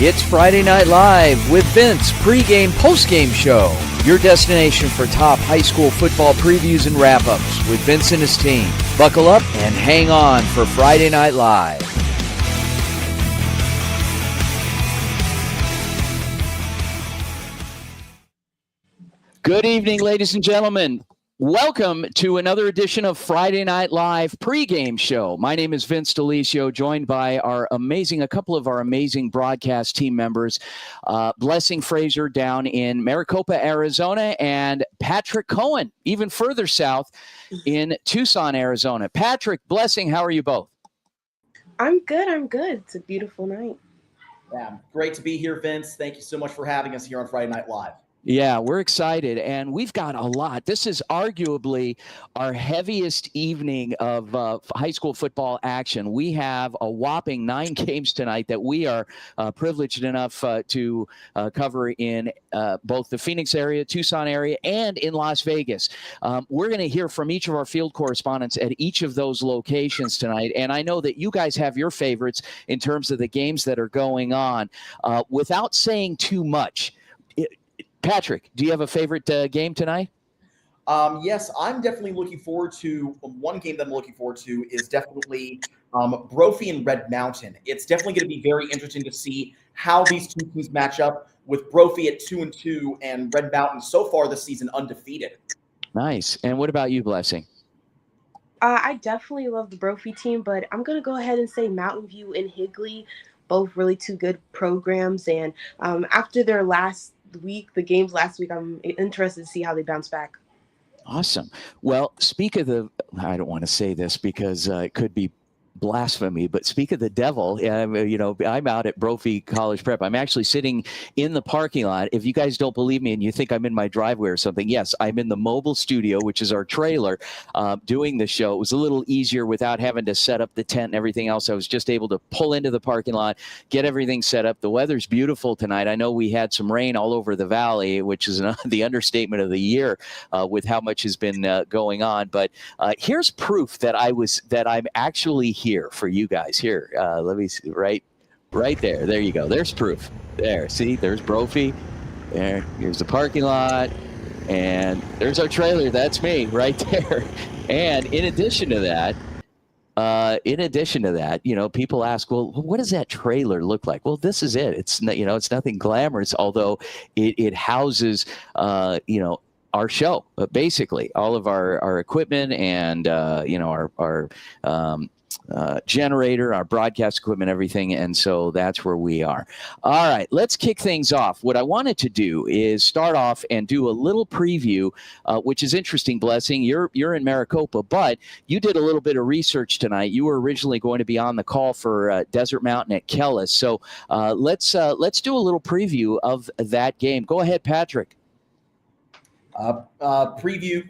It's Friday Night Live with Vince, pregame, postgame show. Your destination for top high school football previews and wrap-ups with Vince and his team. Buckle up and hang on for Friday Night Live. Good evening, ladies and gentlemen. Welcome to another edition of Friday Night Live pregame show. My name is Vince D'Alicio, joined by a couple of our amazing broadcast team members, Blessing Frazier down in Maricopa, Arizona, and Patrick Cohen, even further south in Tucson, Arizona. Patrick, Blessing, how are you both? I'm good. It's a beautiful night. Yeah, great to be here, Vince. Thank you so much for having us here on Friday Night Live. Yeah, we're excited, and we've got a lot. This is arguably our heaviest evening of high school football action. We have a whopping 9 games tonight that we are privileged enough to cover in both the Phoenix area, Tucson area, and in Las Vegas. We're going to hear from each of our field correspondents at each of those locations tonight, and I know that you guys have your favorites in terms of the games that are going on. Without saying too much, Patrick, do you have a favorite game tonight? Yes, I'm definitely looking forward to one game that I'm looking forward to is definitely Brophy and Red Mountain. It's definitely going to be very interesting to see how these two teams match up with Brophy at 2-2 and Red Mountain so far this season undefeated. Nice. And what about you, Blessing? I definitely love the Brophy team, but I'm going to go ahead and say Mountain View and Higley, both really two good programs. And after their the games last week, I'm interested to see how they bounce back. Awesome. Well, I don't want to say this because it could be blasphemy, but speak of the devil, I'm out at Brophy College Prep. I'm actually sitting in the parking lot. If you guys don't believe me and you think I'm in my driveway or something, yes, I'm in the mobile studio, which is our trailer, doing the show. It was a little easier without having to set up the tent and everything else. I was just able to pull into the parking lot, get everything set up. The weather's beautiful tonight. I know we had some rain all over the valley, which is the understatement of the year with how much has been going on. But here's proof that I'm actually here for you guys. Here, let me see, right there. There you go. There's proof. There, see, there's Brophy. Here's the parking lot, and there's our trailer. That's me right there. And in addition to that, people ask, well, what does that trailer look like? Well, this is it. It's nothing glamorous, although it houses, our show, basically all of our equipment and our generator, our broadcast equipment, everything. And so that's where we are. All right, let's kick things off. What I wanted to do is start off and do a little preview, which is interesting, Blessing. You're in Maricopa, but you did a little bit of research tonight. You were originally going to be on the call for Desert Mountain at Kellis. So let's do a little preview of that game. Go ahead, Patrick. Preview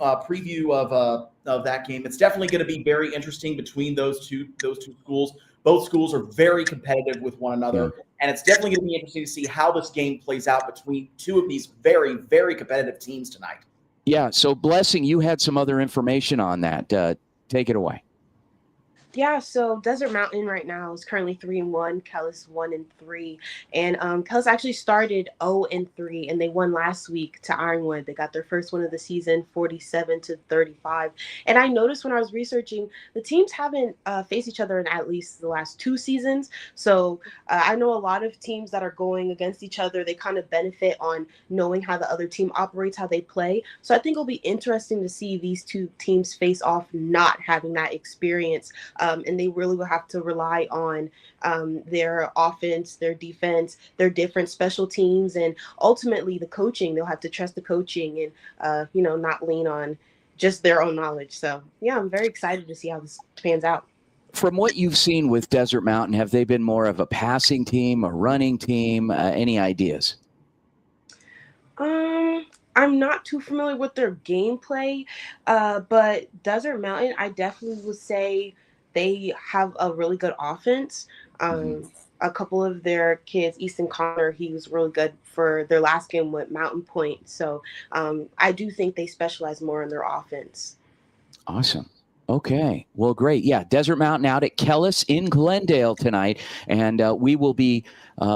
of that game. It's definitely going to be very interesting between those two schools. Both schools are very competitive with one another, and it's definitely going to be interesting to see how this game plays out between two of these very, very competitive teams tonight. Yeah. So, Blessing, you had some other information on that. Take it away. Yeah, so Desert Mountain right now is currently 3-1, Kellis 1-3, and Kellis actually started 0-3, and they won last week to Ironwood. They got their first win of the season, 47-35. And I noticed when I was researching, the teams haven't faced each other in at least the last 2 seasons. So I know a lot of teams that are going against each other, they kind of benefit on knowing how the other team operates, how they play. So I think it'll be interesting to see these two teams face off not having that experience. And they really will have to rely on their offense, their defense, their different special teams, and ultimately the coaching. They'll have to trust the coaching and, not lean on just their own knowledge. So, yeah, I'm very excited to see how this pans out. From what you've seen with Desert Mountain, have they been more of a passing team, a running team? Any ideas? I'm not too familiar with their gameplay, but Desert Mountain, I definitely would say they have a really good offense. A couple of their kids, Easton Connor, he was really good for their last game with Mountain Point. So I do think they specialize more in their offense. Awesome. Okay. Well, great. Yeah. Desert Mountain out at Kellis in Glendale tonight. And we will be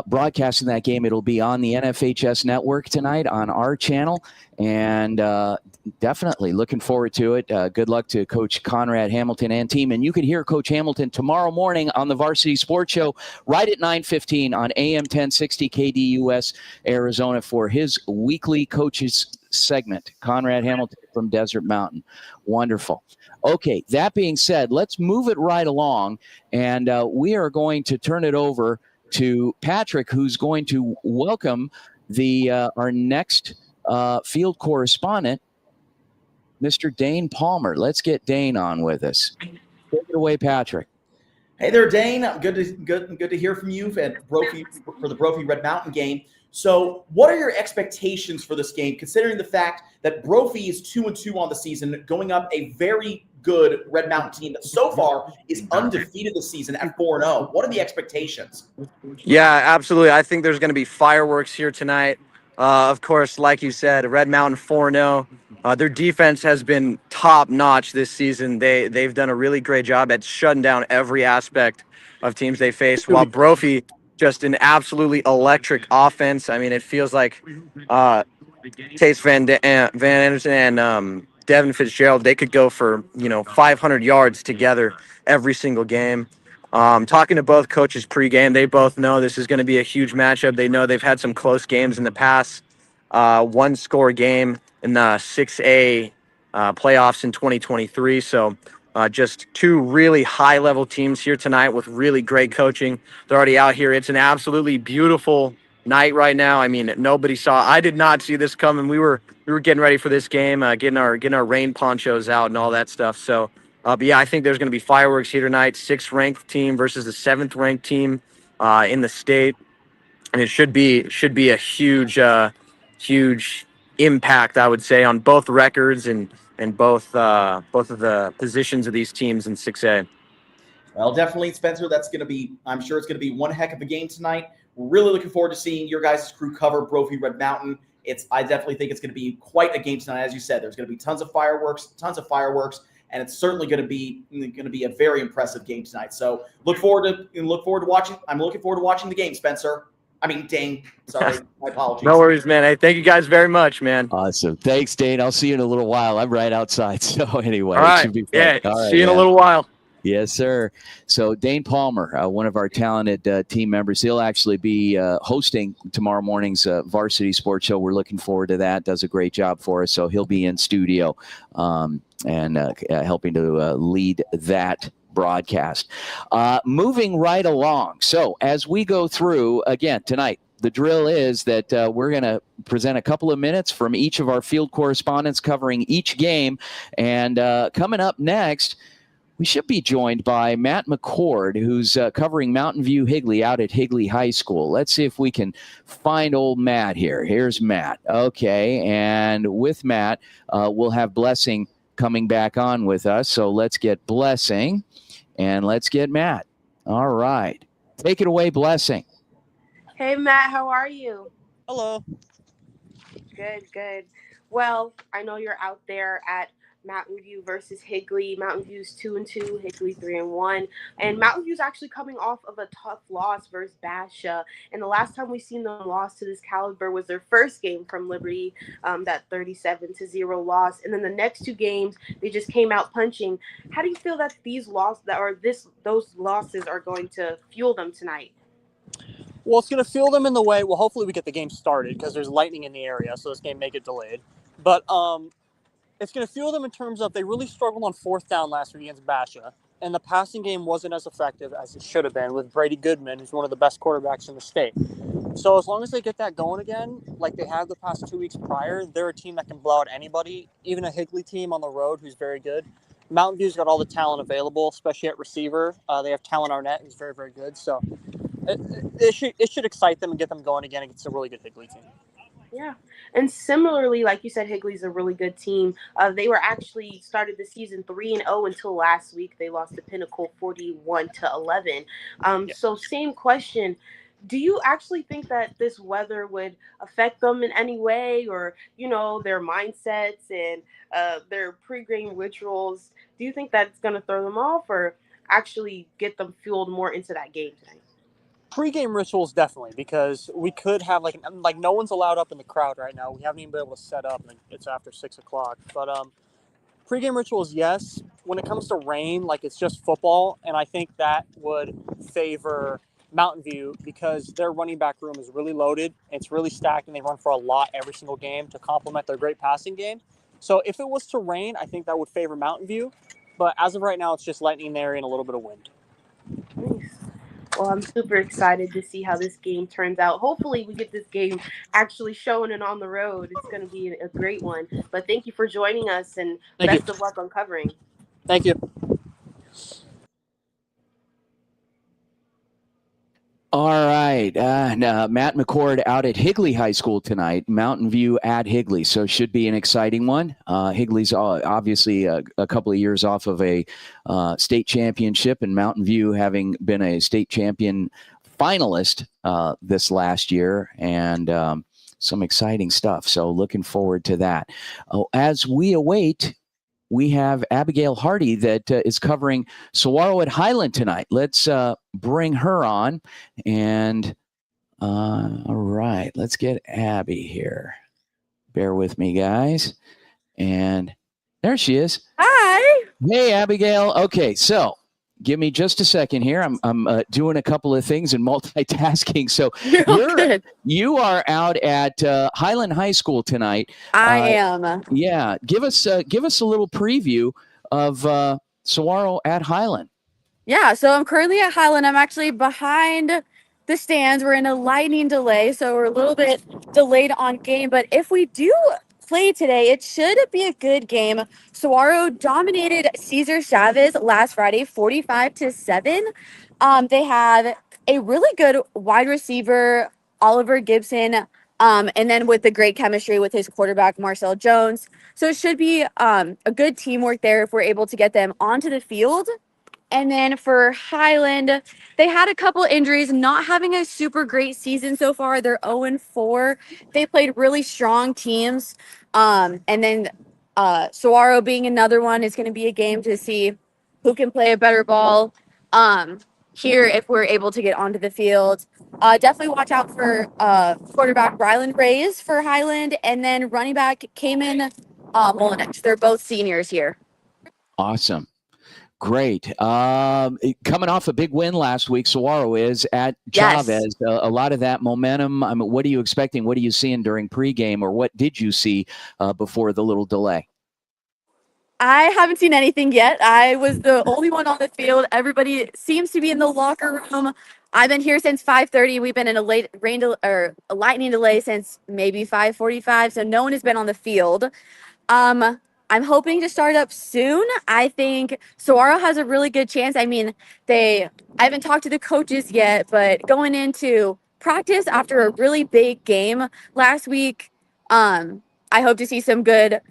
broadcasting that game. It'll be on the NFHS network tonight on our channel. And definitely looking forward to it. Good luck to Coach Conrad Hamilton and team. And you can hear Coach Hamilton tomorrow morning on the Varsity Sports Show right at 9:15 on AM 1060 KDUS Arizona for his weekly coaches segment. Conrad Hamilton from Desert Mountain. Wonderful. Okay, that being said, let's move it right along, and we are going to turn it over to Patrick, who's going to welcome our next field correspondent, Mr. Dane Palmer. Let's get Dane on with us. Take it away, Patrick. Hey there, Dane. Good to hear from you at Brophy for the Brophy Red Mountain game. So, what are your expectations for this game, considering the fact that Brophy is 2-2 on the season, going up a very good Red Mountain team that so far is undefeated this season at 4-0? What are the expectations? Yeah, absolutely. I think there's going to be fireworks here tonight. Of course, like you said, Red Mountain 4-0. Their defense has been top notch this season. They've done a really great job at shutting down every aspect of teams they face. While Brophy, just an absolutely electric offense. I mean, it feels like Tace Van Anderson and Devin Fitzgerald, they could go for 500 yards together every single game. Talking to both coaches pregame, they both know this is going to be a huge matchup. They know they've had some close games in the past. One score game in the 6A playoffs in 2023. So just two really high level teams here tonight with really great coaching. They're already out here. It's an absolutely beautiful night right now. I mean, I did not see this coming. We were getting ready for this game, getting our rain ponchos out and all that stuff. So, but yeah, I think there's going to be fireworks here tonight. 6th ranked team versus the 7th ranked team in the state, and it should be a huge impact, I would say, on both records and both of the positions of these teams in 6A. Well, definitely, Spencer. I'm sure it's going to be one heck of a game tonight. We're really looking forward to seeing your guys' crew cover Brophy Red Mountain. I definitely think it's going to be quite a game tonight. As you said, there's going to be tons of fireworks, and it's certainly going to be a very impressive game tonight. So look forward to watching. I'm looking forward to watching the game, Spencer. I mean, Dane. Sorry, my apologies. No worries, man. Hey, thank you guys very much, man. Awesome. Thanks, Dane. I'll see you in a little while. I'm right outside. So anyway, all right. It should be fun. Yeah. All right, see you in man. a little while. Yes, sir. So Dane Palmer, one of our talented team members, he'll actually be hosting tomorrow morning's Varsity Sports Show. We're looking forward to that. Does a great job for us. So he'll be in studio and helping to lead that broadcast. Moving right along. So as we go through, again, tonight, the drill is that we're going to present a couple of minutes from each of our field correspondents covering each game. And coming up next, we should be joined by Matt McCord, who's covering Mountain View Higley out at Higley High School. Let's see if we can find old Matt here. Here's Matt. Okay, and with Matt, we'll have Blessing coming back on with us. So let's get Blessing, and let's get Matt. All right. Take it away, Blessing. Hey, Matt, how are you? Hello. Good. Well, I know you're out there at Mountain View versus Higley. Mountain View's 2-2, Higley 3-1, and Mountain View's actually coming off of a tough loss versus Basha. And the last time we seen them lost to this caliber was their first game from Liberty, that 37-0 loss. And then the next two games, they just came out punching. How do you feel that those losses are going to fuel them tonight? Well, it's going to fuel them in the way. Well, hopefully we get the game started because there's lightning in the area, so this game may get delayed. But it's going to fuel them in terms of they really struggled on 4th down last week against Basha, and the passing game wasn't as effective as it should have been with Brady Goodman, who's one of the best quarterbacks in the state. So as long as they get that going again, like they have the past 2 weeks prior, they're a team that can blow out anybody, even a Higley team on the road who's very good. Mountain View's got all the talent available, especially at receiver. They have Talon Arnett, who's very, very good. So it should excite them and get them going again against a really good Higley team. Yeah. And similarly, like you said, Higley's a really good team. They were actually started the season 3-0 until last week. They lost to Pinnacle 41-11. So same question. do you actually think that this weather would affect them in any way, or their mindsets and their pre-game rituals? Do you think that it's going to throw them off, or actually get them fueled more into that game tonight? Pre-game rituals definitely, because we could have like no one's allowed up in the crowd right now. We haven't even been able to set up, and it's after 6 o'clock. But pre-game rituals, yes. When it comes to rain, like it's just football, and I think that would favor Mountain View because their running back room is really loaded. It's really stacked, and they run for a lot every single game to complement their great passing game. So if it was to rain, I think that would favor Mountain View. But as of right now, it's just lightning there and a little bit of wind. Nice. Well, I'm super excited to see how this game turns out. Hopefully, we get this game actually shown and on the road. It's going to be a great one. But thank you for joining us, and best of luck on covering. Thank you. All right. Now, Matt McCord out at Higley High School tonight. Mountain View at Higley. So should be an exciting one. Higley's obviously a couple of years off of a state championship, and Mountain View having been a state champion finalist this last year, and some exciting stuff. So looking forward to that. As we await, we have Abigail Hardy that is covering Saguaro at Highland tonight. Let's bring her on. And all right, let's get Abby here. Bear with me, guys. And there she is. Hi. Hey, Abigail. Okay, so give me just a second here. I'm doing a couple of things and multitasking. So you are out at Highland High School tonight. I am. Yeah, give us a little preview of Saguaro at Highland. Yeah, so I'm currently at Highland. I'm actually behind the stands. We're in a lightning delay, so we're a little bit delayed on game. But if we do play today, it should be a good game. Saguaro dominated Cesar Chavez last Friday, 45-7. They have a really good wide receiver, Oliver Gibson, and then with the great chemistry with his quarterback, Marcel Jones. So it should be a good teamwork there if we're able to get them onto the field. And then for Highland, they had a couple injuries, not having a super great season so far. They're 0-4. They played really strong teams. And then Saguaro being another one is going to be a game to see who can play a better ball here if we're able to get onto the field. Definitely watch out for quarterback Ryland Reyes for Highland, and then running back Cayman Molinich. They're both seniors here. Awesome. Great. Coming off a big win last week, Saguaro is at Chavez. Yes. A lot of that momentum. I mean, what are you expecting? What are you seeing during pregame, or what did you see before the little delay? I haven't seen anything yet. I was the only one on the field. Everybody seems to be in the locker room. I've been here since 5:30. We've been in a lightning delay since maybe 5:45, so no one has been on the field. I'm hoping to start up soon. I think Saguaro has a really good chance. I mean, I haven't talked to the coaches yet, but going into practice after a really big game last week, I hope to see some good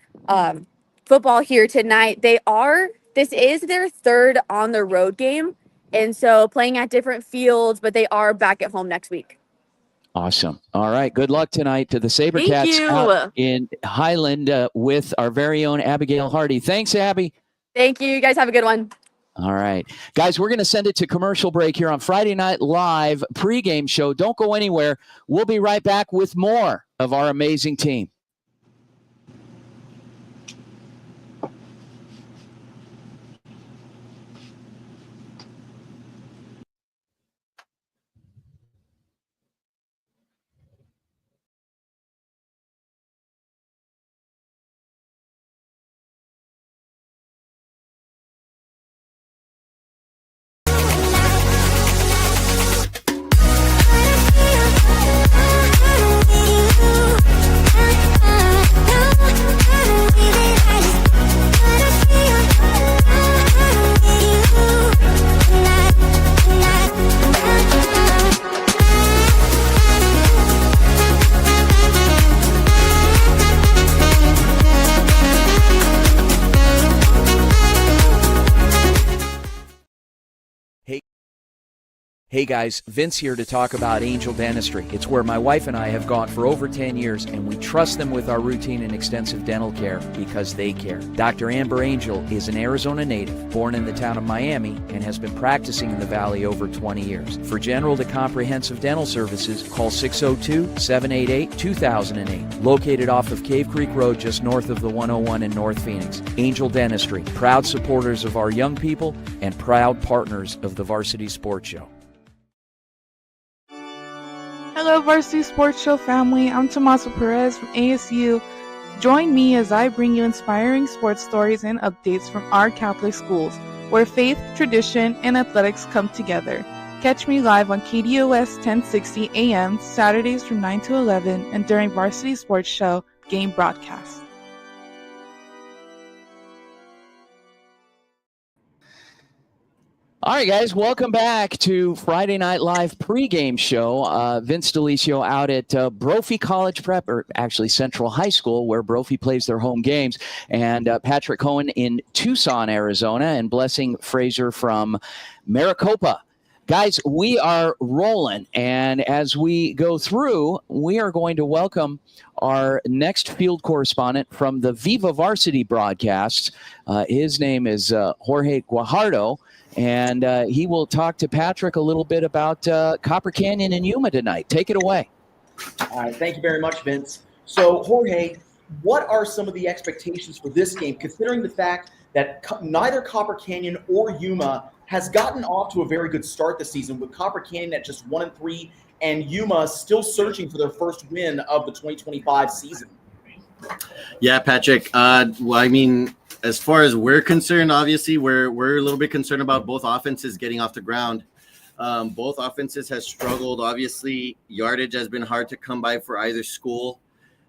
football here tonight. This is their third on the road game, and so playing at different fields, but they are back at home next week. Awesome. All right. Good luck tonight to the SaberCats out in Highland with our very own Abigail Hardy. Thanks, Abby. Thank you. You guys have a good one. All right. Guys, we're going to send it to commercial break here on Friday Night Live pregame show. Don't go anywhere. We'll be right back with more of our amazing team. Hey guys, Vince here to talk about Angel Dentistry. It's where my wife and I have gone for over 10 years, and we trust them with our routine and extensive dental care because they care. Dr. Amber Angel is an Arizona native, born in the town of Miami, and has been practicing in the Valley over 20 years. For general to comprehensive dental services, call 602-788-2008. Located off of Cave Creek Road, just north of the 101 in North Phoenix. Angel Dentistry, proud supporters of our young people and proud partners of the Varsity Sports Show. Hello, Varsity Sports Show family. I'm Tommaso Perez from ASU. Join me as I bring you inspiring sports stories and updates from our Catholic schools, where faith, tradition, and athletics come together. Catch me live on KDOS 1060 AM Saturdays from 9 to 11 and during Varsity Sports Show game broadcast. All right, guys, welcome back to Friday Night Live pregame show. Vince Delicio out at Brophy College Prep, or actually Central High School, where Brophy plays their home games, and Patrick Cohen in Tucson, Arizona, and Blessing Fraser from Maricopa. Guys, we are rolling, and as we go through, we are going to welcome our next field correspondent from the Viva Varsity broadcasts. His name is Jorge Guajardo. And he will talk to Patrick a little bit about Copper Canyon and Yuma tonight. Take it away. All right, thank you very much, Vince. So, Jorge, what are some of the expectations for this game, considering the fact that neither Copper Canyon or Yuma has gotten off to a very good start this season, with Copper Canyon at just 1-3 and Yuma still searching for their first win of the 2025 season? Yeah, Patrick. Well, I mean, as far as we're concerned, obviously we're a little bit concerned about both offenses getting off the ground. Both offenses has struggled. Obviously, yardage has been hard to come by for either school,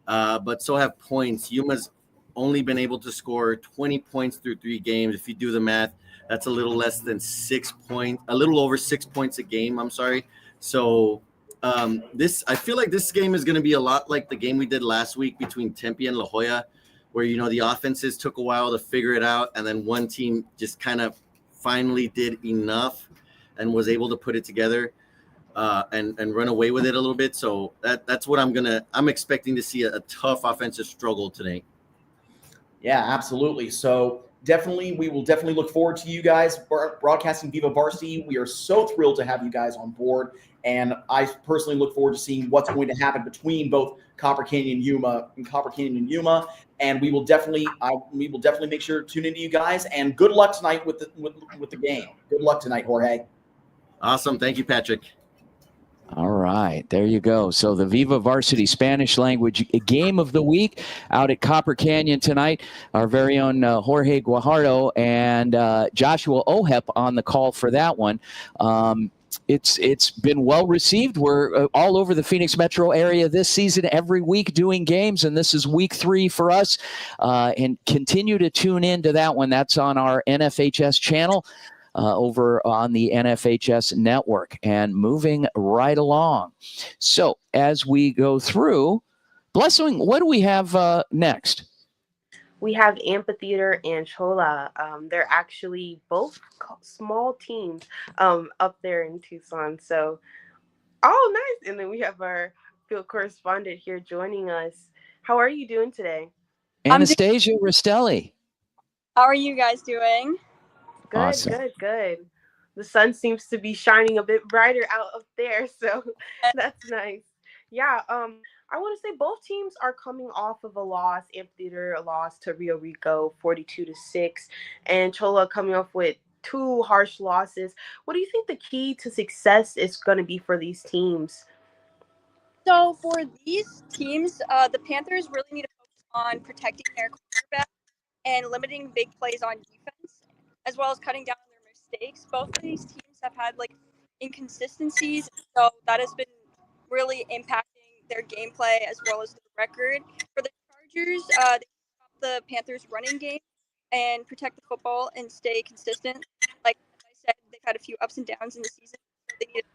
but so have points. Yuma's only been able to score 20 points through 3 games. If you do the math, that's a little less than 6 points, a little over 6 points a game. I'm sorry. So I feel like this game is going to be a lot like the game we did last week between Tempe and La Jolla, where, you know, the offenses took a while to figure it out, and then one team just kind of finally did enough and was able to put it together and run away with it a little bit. So that's what I'm expecting to see a tough offensive struggle today. Yeah, absolutely. So we will definitely look forward to you guys broadcasting Viva Varsity. We are so thrilled to have you guys on board. And I personally look forward to seeing what's going to happen between both Copper Canyon and Yuma. And we will definitely make sure to tune into you guys. And good luck tonight with the game. Good luck tonight, Jorge. Awesome. Thank you, Patrick. All right, there you go. So the Viva Varsity Spanish language game of the week out at Copper Canyon tonight. Our very own Jorge Guajardo and Joshua Ohep on the call for that one. It's been well received. We're all over the Phoenix metro area this season, every week doing games, and this is week 3 for us. And continue to tune in to that one. That's on our NFHS channel. Over on the NFHS network, and moving right along. So as we go through, Blessing, what do we have next? We have Amphitheater and Chola. They're actually both small teams up there in Tucson. So, nice. And then we have our field correspondent here joining us. How are you doing today? Anastasia Rastelli. How are you guys doing? Good, Awesome. good. The sun seems to be shining a bit brighter out up there, so that's nice. Yeah, I want to say both teams are coming off of a loss. Amphitheater a loss to Rio Rico, 42-6, and Chola coming off with 2 harsh losses. What do you think the key to success is going to be for these teams? So for these teams, the Panthers really need to focus on protecting their quarterback and limiting big plays on defense, as well as cutting down on their mistakes. Both of these teams have had inconsistencies, so that has been really impacting their gameplay as well as their record. For the Chargers, they stop the Panthers' running game and protect the football and stay consistent. Like I said, they've had a few ups and downs in the season, so they need to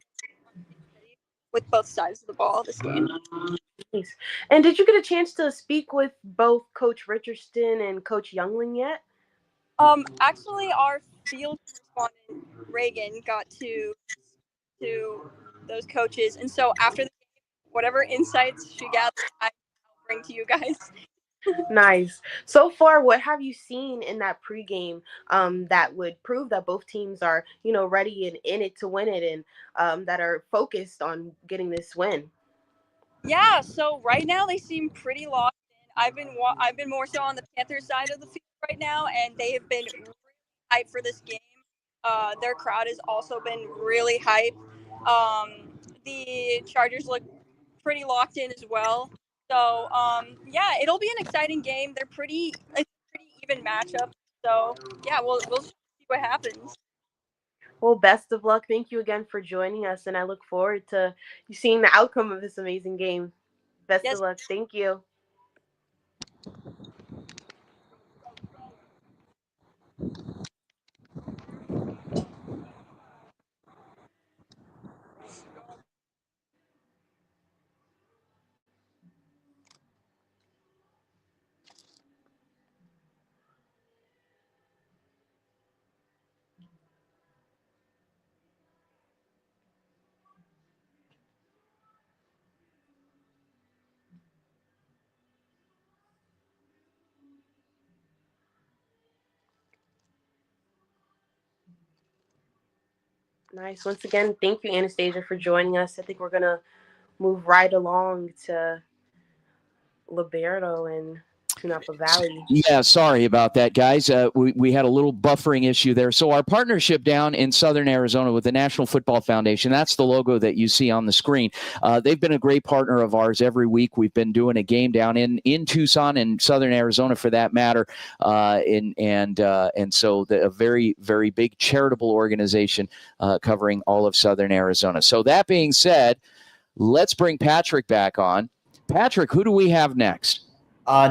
be steady with both sides of the ball this game. Nice. And did you get a chance to speak with both Coach Richardson and Coach Youngling yet? Actually, our field correspondent, Reagan, got to to those coaches. And so after the game, whatever insights she gathers, I'll bring to you guys. Nice. So far, what have you seen in that pregame that would prove that both teams are, ready and in it to win it, and that are focused on getting this win? Yeah, so right now they seem pretty locked in. I've been more so on the Panthers side of the field right now, and they have been really hyped for this game. Their crowd has also been really hyped. The Chargers look pretty locked in as well. So yeah, it'll be an exciting game. It's a pretty even matchup. So yeah, we'll see what happens. Well, best of luck. Thank you again for joining us, and I look forward to seeing the outcome of this amazing game. Best of luck. Thank you. Nice. Once again, thank you, Anastasia, for joining us. I think we're going to move right along to Liberto and Tunapa Valley. Yeah, sorry about that, guys. We had a little buffering issue there. So our partnership down in Southern Arizona with the National Football Foundation, that's the logo that you see on the screen. They've been a great partner of ours every week. We've been doing a game down in Tucson and Southern Arizona for that matter. And so a very, very big charitable organization covering all of Southern Arizona. So that being said, let's bring Patrick back on. Patrick, who do we have next?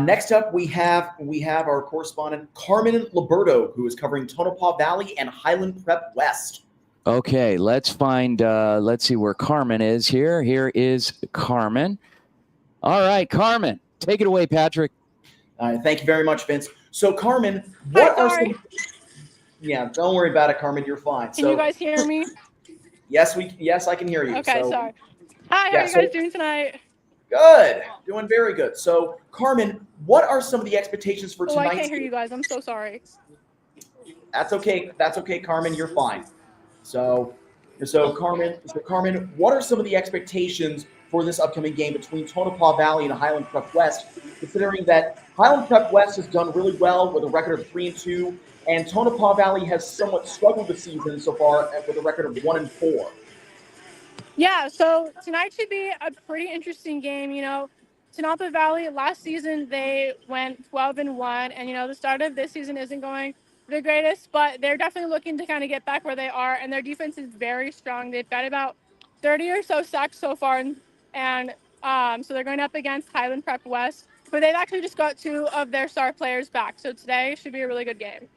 Next up, we have our correspondent, Carmen Liberto, who is covering Tonopah Valley and Highland Prep West. Okay, let's find, let's see where Carmen is here. Here is Carmen. All right, Carmen, take it away, Patrick. Thank you very much, Vince. So, Carmen, what are some... Yeah, don't worry about it, Carmen. You're fine. Can you guys hear me? Yes, I can hear you. Okay, sorry. Hi, how are you guys doing tonight? Good. Doing very good. So, Carmen, what are some of the expectations for tonight's I can't hear you guys. I'm so sorry. That's okay. That's okay, Carmen. You're fine. So Carmen, what are some of the expectations for this upcoming game between Tonopah Valley and Highland Prep West, considering that Highland Prep West has done really well with a record of 3-2, and Tonopah Valley has somewhat struggled this season so far with a record of 1-4? Yeah, so tonight should be a pretty interesting game. Tonopah Valley, last season they went 12-1, and the start of this season isn't going the greatest, but they're definitely looking to kind of get back where they are, and their defense is very strong. They've got about 30 or so sacks so far, and so they're going up against Highland Prep West, but they've actually just got 2 of their star players back, so today should be a really good game.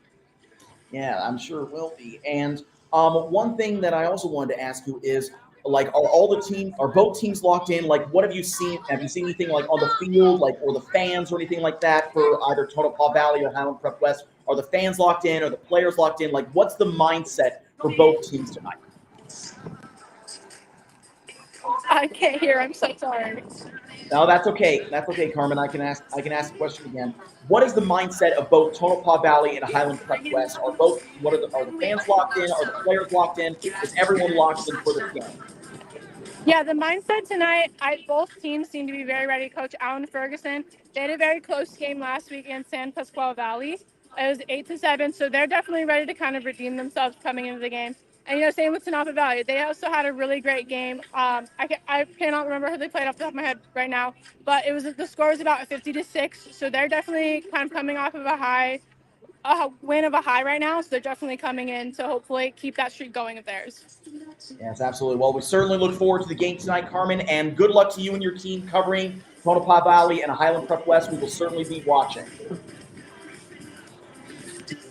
Yeah, I'm sure it will be. And one thing that I also wanted to ask you is, are both teams locked in? Like, what have you seen? Have you seen anything like on the field, or the fans or anything like that for either Tonopah Valley or Highland Prep West? Are the fans locked in? Are the players locked in? Like, what's the mindset for both teams tonight? I can't hear. I'm so sorry. No, that's okay. That's okay, Carmen. I can ask the question again. What is the mindset of both Tonopah Valley and Highland Prep West? Are the fans locked in? Are the players locked in? Is everyone locked in for the game? Yeah, the mindset tonight, both teams seem to be very ready. Coach Alan Ferguson, they had a very close game last week against San Pasqual Valley. It was 8-7, so they're definitely ready to kind of redeem themselves coming into the game. And, same with Tonopah Valley. They also had a really great game. I cannot remember who they played off the top of my head right now, but the score was about 50-6, so they're definitely kind of coming off of a win of a high right now, so they're definitely coming in to hopefully keep that streak going of theirs. Yes, absolutely. Well, we certainly look forward to the game tonight, Carmen, and good luck to you and your team covering Tonopah Valley and Highland Prep West. We will certainly be watching.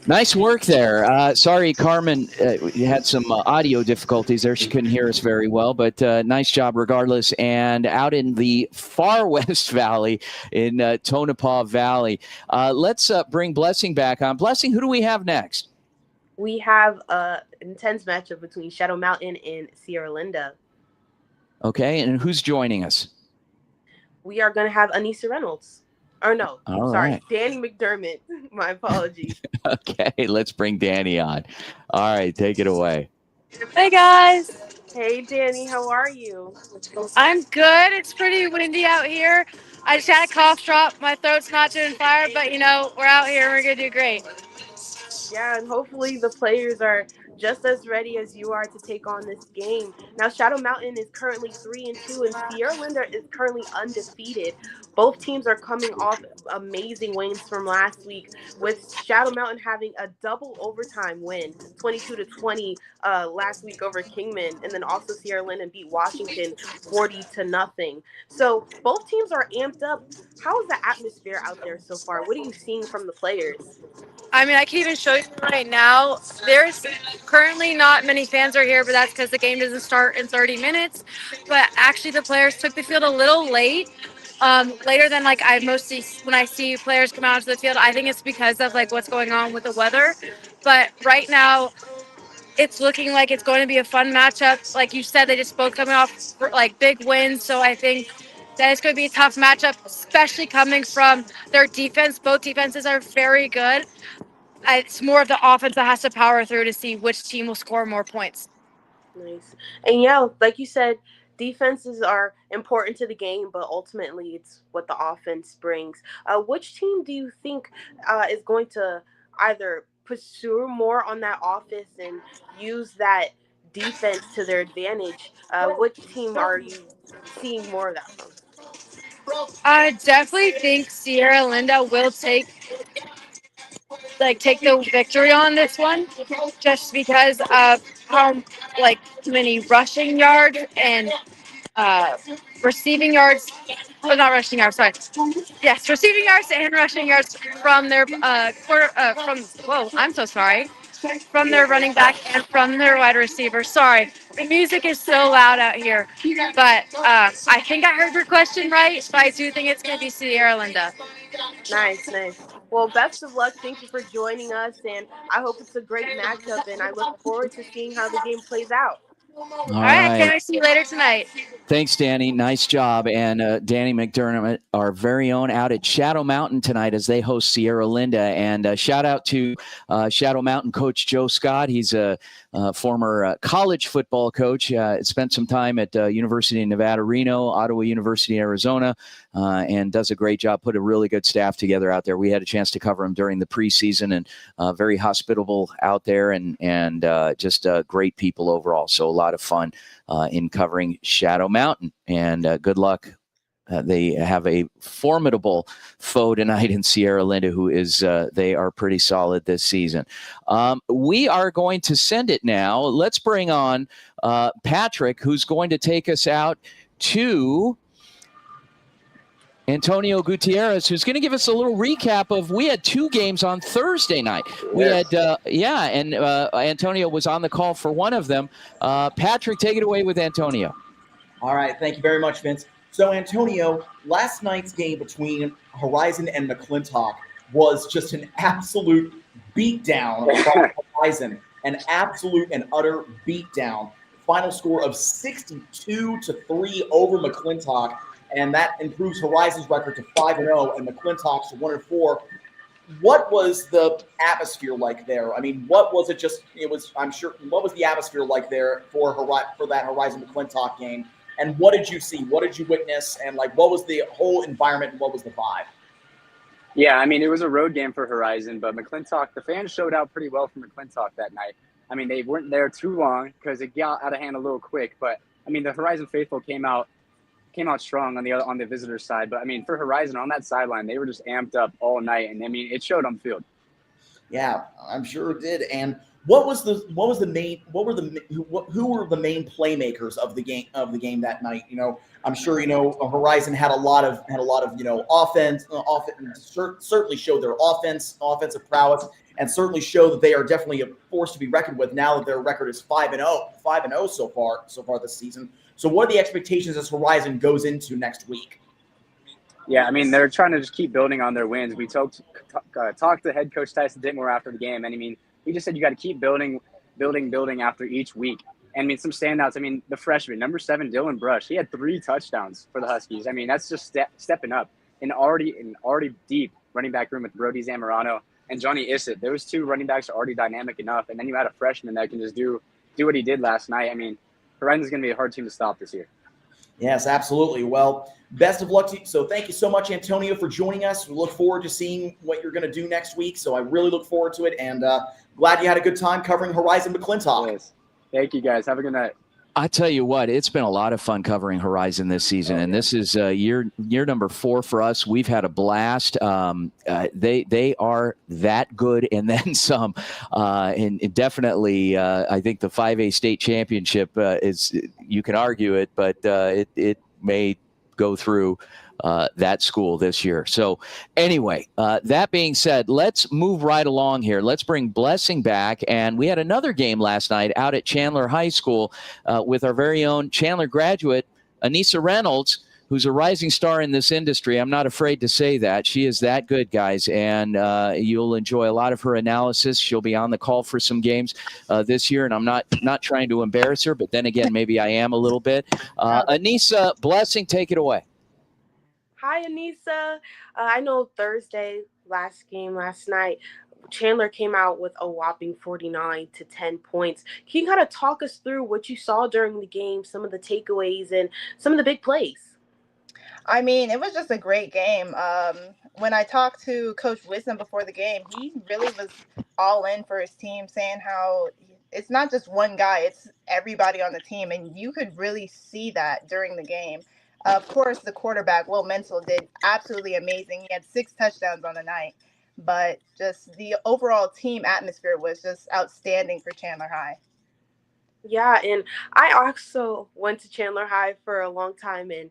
Nice work there. Sorry, Carmen had some audio difficulties there. She couldn't hear us very well, but nice job regardless. And out in the far West Valley in Tonopah Valley, let's bring Blessing back on. Blessing, who do we have next? We have intense matchup between Shadow Mountain and Sierra Linda. Okay, and who's joining us? We are going to have Anissa Reynolds. Or no, All sorry, right. Danny McDermott. My apologies. Okay, let's bring Danny on. All right, take it away. Hey guys, Hey, Danny, how are you? I'm good. It's pretty windy out here. I just had a cough drop. My throat's not doing fire, but we're out here and we're gonna do great. Yeah, and hopefully the players are just as ready as you are to take on this game. Now, Shadow Mountain is currently 3-2, and Sierra Linda is currently undefeated. Both teams are coming off amazing wins from last week, with Shadow Mountain having a double overtime win, 22-20 last week over Kingman, and then also Sierra Linda beat Washington 40-0. So both teams are amped up. How is the atmosphere out there so far? What are you seeing from the players? I mean, I can even show you right now. There's currently not many fans are here, but that's because the game doesn't start in 30 minutes. But actually, the players took the field a little late, later than like I mostly when I see players come out to the field. I think it's because of like what's going on with the weather. But right now, it's looking like it's going to be a fun matchup. Like you said, they just both coming off like big wins, so I think that it's going to be a tough matchup, especially coming from their defense. Both defenses are very good. It's more of the offense that has to power through to see which team will score more points. Nice. And yeah, like you said, defenses are important to the game, but ultimately it's what the offense brings. Which team do you think is going to either pursue more on that offense and use that defense to their advantage? Which team are you seeing more of that from? I definitely think Sierra Linda will take the victory on this one, just because of how many rushing yards and receiving yards. Oh, not rushing yards. Sorry. Yes, receiving yards and rushing yards from their I'm so sorry. From their running back and from their wide receiver. Sorry, the music is so loud out here. But I think I heard your question right. But I do think it's going to be Sierra Linda. Nice, nice. Well, best of luck. Thank you for joining us, and I hope it's a great matchup, and I look forward to seeing how the game plays out. All right. right. Can I see you later tonight? Thanks, Danny. Nice job. And Danny McDermott, our very own, out at Shadow Mountain tonight as they host Sierra Linda. And shout out to Shadow Mountain coach Joe Scott. He's a former college football coach. Spent some time at University of Nevada, Reno, Ottawa University, Arizona, and does a great job. Put a really good staff together out there. We had a chance to cover him during the preseason, and very hospitable out there, and just great people overall. So a lot of fun in covering Shadow Mountain, and good luck. They have a formidable foe tonight in Sierra Linda, who is they are pretty solid this season. We are going to send it now. Let's bring on Patrick, who's going to take us out to Antonio Gutierrez, who's going to give us a little recap of, we had two games on Thursday night. We had, and Antonio was on the call for one of them. Patrick, take it away with Antonio. All right. Thank you very much, Vince. So, Antonio, last night's game between Horizon and McClintock was just an absolute beatdown by Horizon, an absolute and utter beatdown. Final score of 62-3 over McClintock, and that improves Horizon's record to 5-0 and McClintock's to 1-4. What was the atmosphere like there? I mean, what was it? What was the atmosphere like there for that Horizon McClintock game? And what did you see? What did you witness? And what was the whole environment and what was the vibe? Yeah, I mean, it was a road game for Horizon, but McClintock, the fans showed out pretty well for McClintock that night. I mean, they weren't there too long because it got out of hand a little quick. But I mean, the Horizon faithful came out strong on the visitor side. But I mean, for Horizon on that sideline, they were just amped up all night, and I mean, it showed on field. Yeah, I'm sure it did. And who were the main playmakers of the game that night? I'm sure Horizon had a lot of offense. Certainly showed their offensive prowess, and certainly show that they are definitely a force to be reckoned with now that their record is 5-0 so far this season. So what are the expectations as Horizon goes into next week? Yeah, I mean, they're trying to just keep building on their wins. We talked to head coach Tyson Ditmore after the game, and I mean, he just said you got to keep building building after each week. And I mean, some standouts. I mean, the freshman, number 7, Dylan Brush, he had 3 touchdowns for the Huskies. I mean, that's just stepping up. And already deep running back room with Brody Zamorano and Johnny Issett. Those 2 running backs are already dynamic enough. And then you add a freshman that can just do what he did last night. I mean, Horizon's going to be a hard team to stop this year. Yes, absolutely. Well, best of luck to you. So thank you so much, Antonio, for joining us. We look forward to seeing what you're going to do next week. So I really look forward to it, and glad you had a good time covering Horizon McClintock. Yes. Thank you, guys. Have a good night. I tell you what, it's been a lot of fun covering Horizon this season, and this is year number 4 for us. We've had a blast. They are that good, and then some. And definitely, I think the 5A state championship is. You can argue it, but it may go through that school this year. So anyway, that being said, let's move right along here. Let's bring Blessing back. And we had another game last night out at Chandler High School with our very own Chandler graduate, Anissa Reynolds, who's a rising star in this industry. I'm not afraid to say that. She is that good, guys, and you'll enjoy a lot of her analysis. She'll be on the call for some games this year, and I'm not trying to embarrass her, but then again, maybe I am a little bit. Anissa, Blessing, take it away. Hi, Anissa. I know Thursday, last night, Chandler came out with a whopping 49 to 10 points. Can you kind of talk us through what you saw during the game, some of the takeaways, and some of the big plays? I mean, it was just a great game. When I talked to Coach Wisdom before the game, he really was all in for his team, saying how it's not just one guy, it's everybody on the team. And you could really see that during the game. Of course, the quarterback, Will Menzel, did absolutely amazing. He had 6 touchdowns on the night, but just the overall team atmosphere was just outstanding for Chandler High. Yeah, and I also went to Chandler High for a long time, and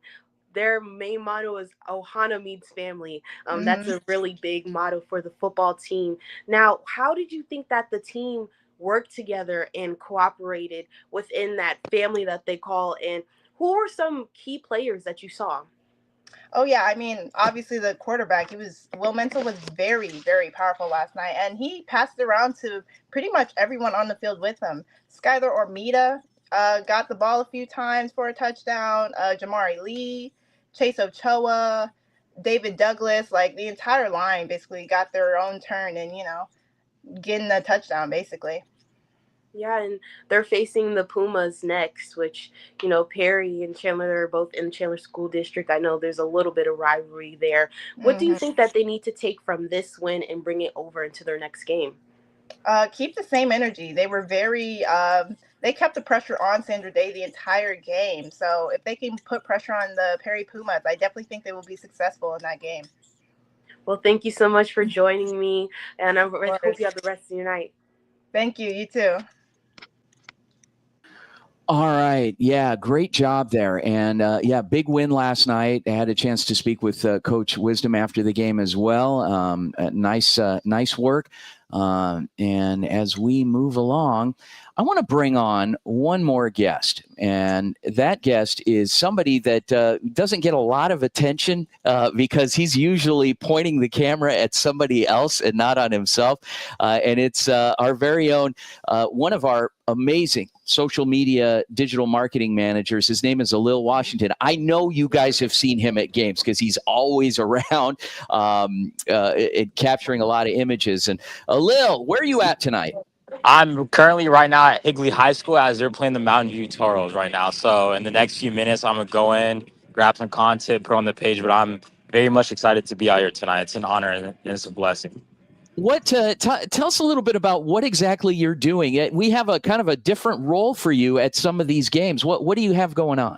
their main motto is Ohana means family. That's a really big motto for the football team. Now, how did you think that the team worked together and cooperated within that family that they call? And who were some key players that you saw? Oh, yeah. I mean, obviously the quarterback, Will Menzel was very, very powerful last night, and he passed it around to pretty much everyone on the field with him. Skylar Ormita got the ball a few times for a touchdown. Jamari Lee, Chase Ochoa, David Douglas, like the entire line basically got their own turn and, getting a touchdown basically. Yeah, and they're facing the Pumas next, which, Perry and Chandler are both in the Chandler School District. I know there's a little bit of rivalry there. What do you think that they need to take from this win and bring it over into their next game? Keep the same energy. They were very they kept the pressure on Sandra Day the entire game. So if they can put pressure on the Perry Pumas, I definitely think they will be successful in that game. Well, thank you so much for joining me, and I hope you have the rest of your night. Thank you. You too. All right. Yeah, great job there. And big win last night. I had a chance to speak with Coach Wisdom after the game as well. Nice work. And as we move along, I want to bring on one more guest. And that guest is somebody that doesn't get a lot of attention because he's usually pointing the camera at somebody else and not on himself. And it's our very own, one of our amazing social media digital marketing managers. His name is Alil Washington. I know you guys have seen him at games because he's always around capturing a lot of images. And Alil, where are you at tonight? I'm currently right now at Higley High School as they're playing the Mountain View Toros right now. So in the next few minutes, I'm going to go in, grab some content, put on the page. But I'm very much excited to be out here tonight. It's an honor and it's a blessing. What tell us a little bit about what exactly you're doing. We have a kind of a different role for you at some of these games. What do you have going on?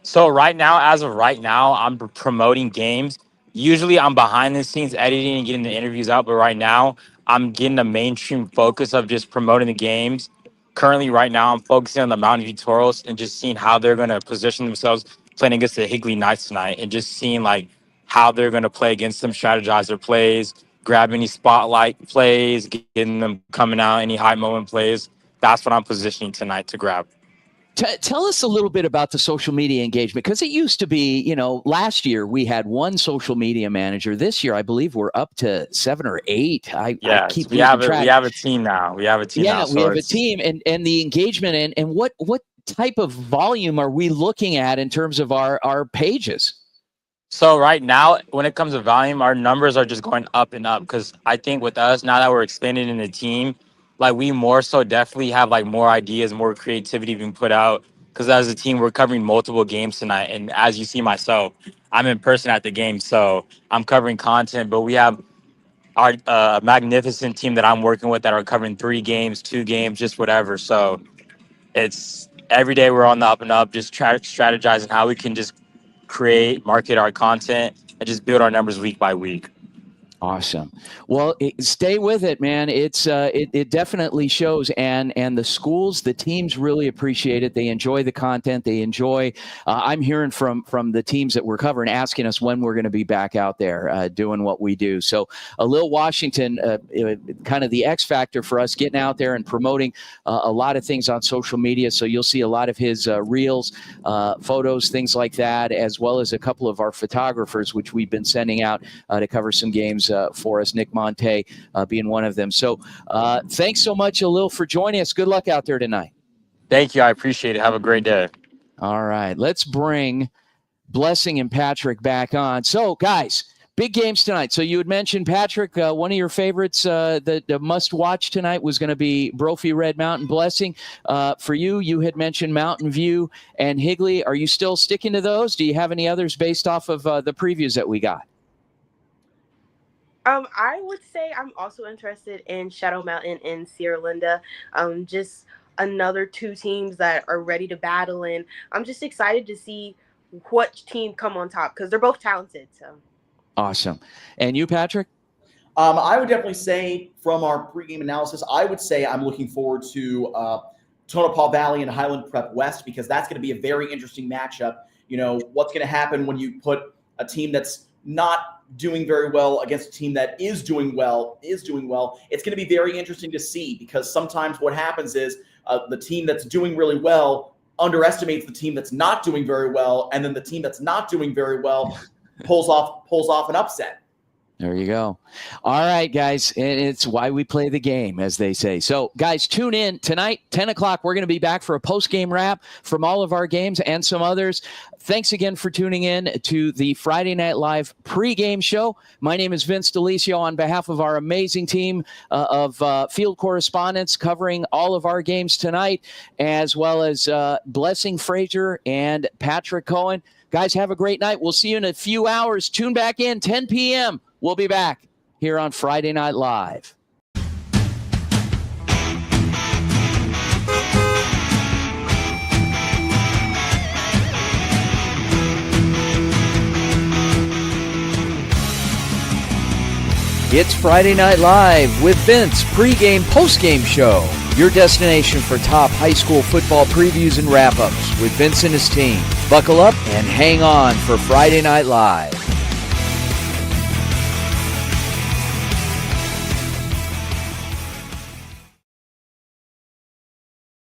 So right now, as of right now, I'm promoting games. Usually I'm behind the scenes editing and getting the interviews out. But right now, I'm getting a mainstream focus of just promoting the games. Currently, right now, I'm focusing on the Mountain View Toros and just seeing how they're going to position themselves playing against the Higley Knights tonight and just seeing like how they're going to play against them, strategize their plays, grab any spotlight plays, getting them coming out, any high moment plays. That's what I'm positioning tonight to grab. Tell us a little bit about the social media engagement, because it used to be, last year we had one social media manager. This year, I believe we're up to 7 or 8. I keep we losing track. have a team now. We have a team now. Yeah, So we have a it's- team, and the engagement and what type of volume are we looking at in terms of our pages? So right now, when it comes to volume, our numbers are just going up and up, because I think with us, now that we're expanding in the team, like we more so definitely have like more ideas, more creativity being put out. Because as a team, we're covering multiple games tonight. And as you see myself, I'm in person at the game. So I'm covering content, but we have our magnificent team that I'm working with that are covering 3 games, 2 games, just whatever. So it's every day we're on the up and up, just strategizing how we can just create, market our content, and just build our numbers week by week. Awesome. Well, stay with it, man. It definitely shows, and the schools, the teams really appreciate it. They enjoy the content. They enjoy. I'm hearing from the teams that we're covering, asking us when we're going to be back out there doing what we do. So, Lil Washington, kind of the X factor for us, getting out there and promoting a lot of things on social media. So you'll see a lot of his reels, photos, things like that, as well as a couple of our photographers, which we've been sending out to cover some games for us, Nick Monte being one of them. So thanks so much, Alil, for joining us. Good luck out there tonight. Thank you. I appreciate it. Have a great day. All right. Let's bring Blessing and Patrick back on. So, guys, big games tonight. So you had mentioned, Patrick, one of your favorites, the must-watch tonight was going to be Brophy Red Mountain. Blessing, for you, you had mentioned Mountain View and Higley. Are you still sticking to those? Do you have any others based off of the previews that we got? I would say I'm also interested in Shadow Mountain and Sierra Linda. Just another 2 teams that are ready to battle, and I'm just excited to see what team come on top because they're both talented. So awesome. And you, Patrick? I would definitely say from our pregame analysis, I would say I'm looking forward to Tonopah Valley and Highland Prep West, because that's going to be a very interesting matchup. What's going to happen when you put a team that's not doing very well against a team that is doing well. It's going to be very interesting to see, because sometimes what happens is the team that's doing really well underestimates the team that's not doing very well, and then the team that's not doing very well pulls off an upset. There you go. All right, guys. And it's why we play the game, as they say. So, guys, tune in tonight, 10 o'clock. We're going to be back for a post-game wrap from all of our games and some others. Thanks again for tuning in to the Friday Night Live pregame show. My name is Vince DeLisio on behalf of our amazing team of field correspondents covering all of our games tonight, as well as Blessing Frazier and Patrick Cohen. Guys, have a great night. We'll see you in a few hours. Tune back in, 10 p.m. We'll be back here on Friday Night Live. It's Friday Night Live with Vince, pregame, postgame show. Your destination for top high school football previews and wrap-ups with Vince and his team. Buckle up and hang on for Friday Night Live.